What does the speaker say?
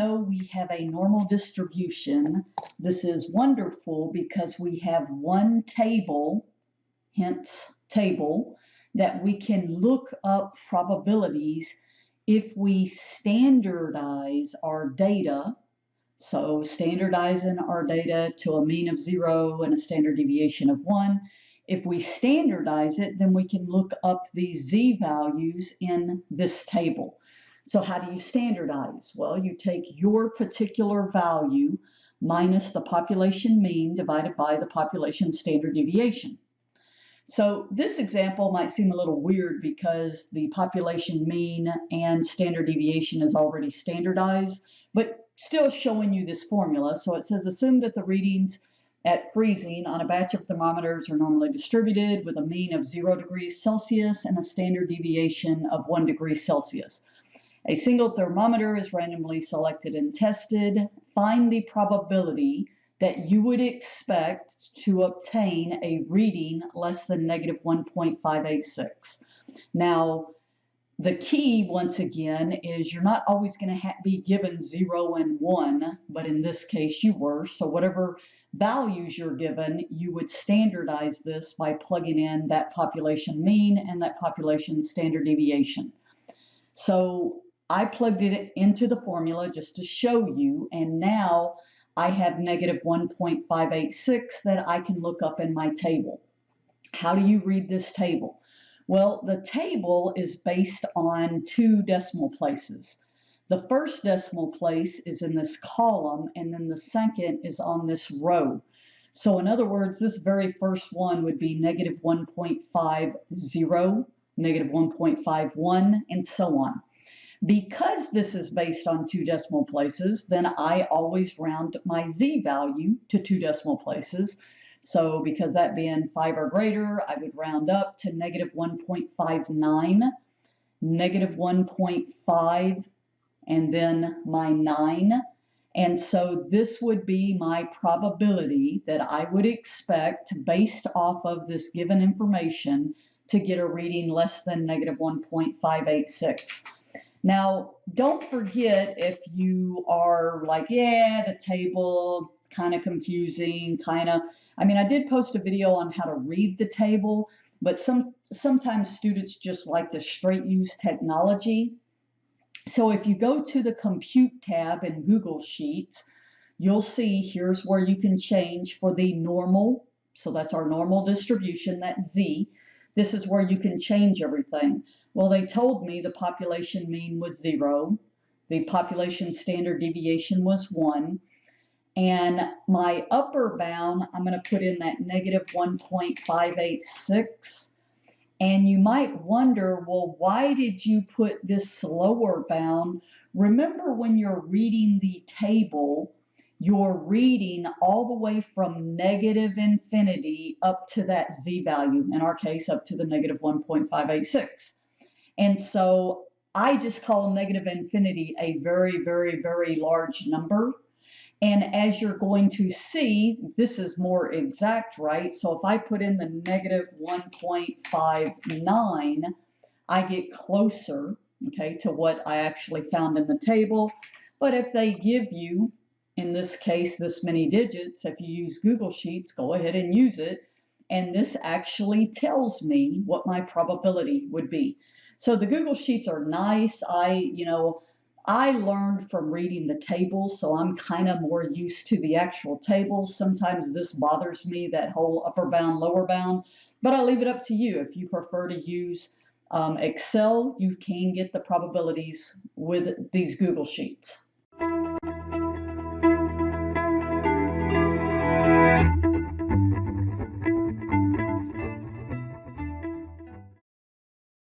know we have a normal distribution, this is wonderful because we have one table, hence table, that we can look up probabilities if we standardize our data. So standardizing our data to a mean of 0 and a standard deviation of 1. If we standardize it, then we can look up these z-values in this table. So how do you standardize? Well, you take your particular value minus the population mean divided by the population standard deviation. So this example might seem a little weird because the population mean and standard deviation is already standardized, but still showing you this formula. So it says assume that the readings at freezing on a batch of thermometers are normally distributed with a mean of 0 degrees Celsius and a standard deviation of 1 degree Celsius. A single thermometer is randomly selected and tested. Find the probability that you would expect to obtain a reading less than negative 1.586. Now, the key, once again, is you're not always going to be given 0 and 1, but in this case you were. So whatever values you're given, you would standardize this by plugging in that population mean and that population standard deviation. So I plugged it into the formula just to show you, and now I have negative 1.586 that I can look up in my table. How do you read this table? Well, the table is based on 2 decimal places. The first decimal place is in this column, and then the second is on this row. So in other words, this very first one would be negative 1.50, negative 1.51, and so on. Because this is based on 2 decimal places, then I always round my z-value to 2 decimal places. So because that being 5 or greater, I would round up to negative 1.59, negative 1.5, and then my 9. And so this would be my probability that I would expect based off of this given information to get a reading less than negative 1.586. Now, don't forget if you are like, yeah, the table, kind of confusing, I mean, I did post a video on how to read the table, but sometimes students just like to straight use technology. So if you go to the Compute tab in Google Sheets, you'll see here's where you can change for the normal. So that's our normal distribution, that's Z. This is where you can change everything. Well, they told me the population mean was 0, the population standard deviation was 1, and my upper bound, I'm going to put in that negative 1.586. And you might wonder, well, why did you put this lower bound? Remember, when you're reading the table, you're reading all the way from negative infinity up to that z-value, in our case, up to the negative 1.586. And so I just call negative infinity a very, very, very large number. And as you're going to see, this is more exact, right? So if I put in the negative 1.59, I get closer, okay, to what I actually found in the table. But if they give you, in this case, this many digits, if you use Google Sheets, go ahead and use it. And this actually tells me what my probability would be. So the Google Sheets are nice. I learned from reading the tables, so I'm kind of more used to the actual tables. Sometimes this bothers me, that whole upper bound, lower bound, but I'll leave it up to you. If you prefer to use Excel, you can get the probabilities with these Google Sheets.